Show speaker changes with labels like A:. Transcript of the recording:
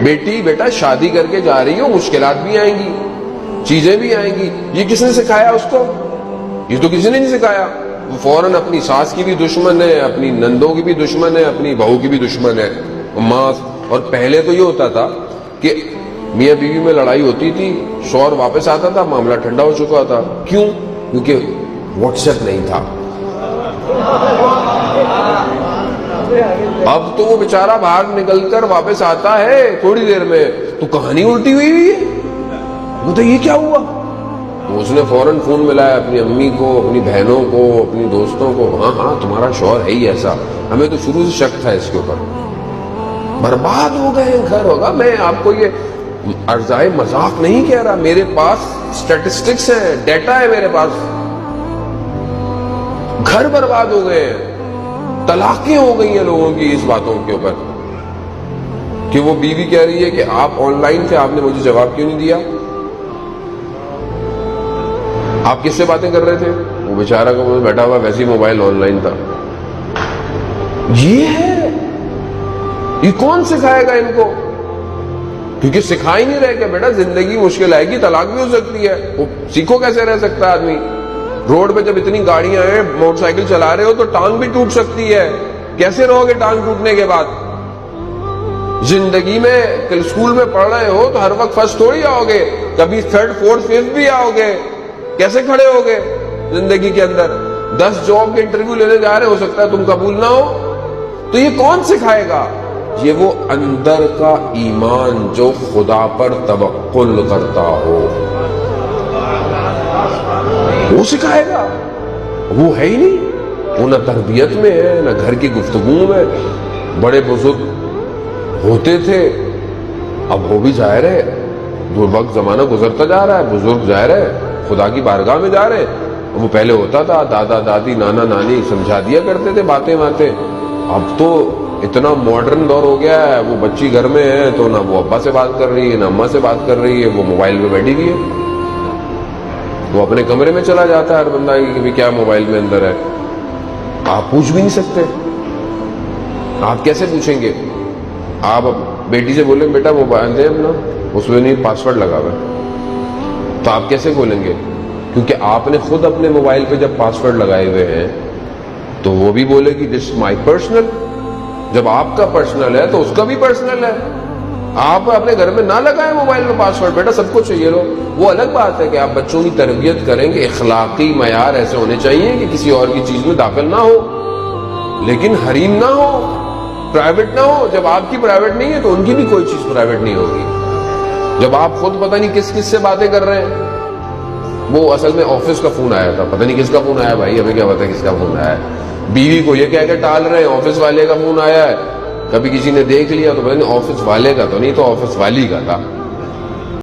A: بیٹی بیٹا شادی کر کے جا رہی ہو، مشکلات بھی آئیں گی، چیزیں بھی آئیں گی. یہ کس نے سکھایا اس کو؟ یہ تو کسی نے نہیں سکھایا. وہ فوراً اپنی ساس کی بھی دشمن ہے، اپنی نندوں کی بھی دشمن ہے، اپنی بہو کی بھی دشمن ہے. ماں. اور پہلے تو یہ ہوتا تھا کہ میاں بیوی میں لڑائی ہوتی تھی، شوہر واپس آتا تھا، معاملہ ٹھنڈا ہو چکا تھا. کیوں؟ کیونکہ واٹس ایپ نہیں تھا. اب تو وہ بیچارہ باہر نکل کر واپس آتا ہے تھوڑی دیر میں تو کہانی الٹی ہوئی ہے. وہ تو یہ کیا ہوا؟ اس نے فوراً فون ملایا اپنی امی کو، اپنی بہنوں کو، اپنی دوستوں کو. ہاں ہاں تمہارا شوہر ہے ہی ایسا، ہمیں تو شروع سے شک تھا اس کے اوپر. برباد ہو گئے گھر. ہوگا میں آپ کو یہ ارزائے مذاق نہیں کہہ رہا، میرے پاس اسٹیٹسٹکس ہیں، ڈیٹا ہے میرے پاس. گھر برباد ہو گئے ہیں، طلاقیں ہو گئی ہیں لوگوں کی اس باتوں کے اوپر کہ وہ بیوی کہہ رہی ہے کہ آپ آن لائن تھے، آپ نے مجھے جواب کیوں نہیں دیا؟ آپ کس سے باتیں کر رہے تھے؟ وہ بیچارہ کو بیٹھا ہوا ویسے ہی موبائل آن لائن تھا. یہ ہے، یہ کون سکھائے گا ان کو؟ کیونکہ سکھا ہی نہیں رہے کہ بیٹا زندگی مشکل آئے گی، طلاق بھی ہو سکتی ہے. وہ سیکھو کیسے رہ سکتا ہے آدمی؟ روڈ پہ جب اتنی گاڑیاں ہیں، موٹر سائیکل چلا رہے ہو تو ٹانگ بھی ٹوٹ سکتی ہے. کیسے رہو گے ٹانگ ٹوٹنے کے بعد؟ زندگی میں اسکول میں پڑھ رہے ہو تو ہر وقت فرسٹ تھوڑی آؤ گے، کبھی تھرڈ فورتھ ففتھ بھی آؤ گے. کیسے کھڑے ہو گے زندگی کے اندر؟ 10 جاب کے انٹرویو لینے جا رہے، ہو سکتا ہے تم قبول نہ ہو. تو یہ کون سکھائے گا؟ یہ وہ اندر کا ایمان جو خدا پر توکل کرتا ہو، وہ سکھائے گا. وہ ہے ہی نہیں، وہ نہ تربیت میں ہے، نہ گھر کی گفتگو میں. بڑے بزرگ ہوتے تھے، اب ہو بھی ظاہر ہے وقت زمانہ گزرتا جا رہا ہے، بزرگ ظاہر ہے خدا کی بارگاہ میں جا رہے. وہ پہلے ہوتا تھا دادا دادی نانا نانی سمجھا دیا کرتے تھے باتیں. اب تو اتنا ماڈرن دور ہو گیا ہے، وہ بچی گھر میں ہے تو نہ وہ ابا سے بات کر رہی ہے نہ اماں سے بات کر رہی ہے، وہ موبائل میں بیٹھی ہوئی ہے. وہ اپنے کمرے میں چلا جاتا ہے ہر بندہ کہ کیا موبائل میں اندر ہے. آپ پوچھ بھی نہیں سکتے. آپ کیسے پوچھیں گے؟ آپ بیٹی سے بولیں بیٹا موبائل دے اپنا، اس میں نہیں پاسورڈ لگا ہوا ہے، تو آپ کیسے کھولیں گے؟ کیونکہ آپ نے خود اپنے موبائل پہ جب پاسورڈ لگائے ہوئے ہیں تو وہ بھی بولے گی دس مائی پرسنل. جب آپ کا پرسنل ہے تو اس کا بھی پرسنل ہے. آپ اپنے گھر میں نہ لگائیں موبائل میں پاسورڈ، بیٹا سب کچھ چاہیے لو. وہ الگ بات ہے کہ آپ بچوں کی تربیت کریں گے، اخلاقی معیار ایسے ہونے چاہیے کہ کسی اور کی چیز میں داخل نہ ہو، لیکن حریم نہ ہو، پرائیویٹ نہ ہو. جب آپ کی پرائیویٹ نہیں ہے تو ان کی بھی کوئی چیز پرائیویٹ نہیں ہوگی. جب آپ خود پتہ نہیں کس کس سے باتیں کر رہے ہیں. وہ اصل میں آفس کا فون آیا تھا، پتہ نہیں کس کا فون آیا، بھائی ہمیں کیا پتا کس کا فون آیا ہے. بیوی کو یہ کہہ کے ٹال رہے ہیں آفس والے کا فون آیا ہے. کبھی کسی نے دیکھ لیا تو پتہ نہیں آفس والے کا تو نہیں تو آفس والی کا تھا.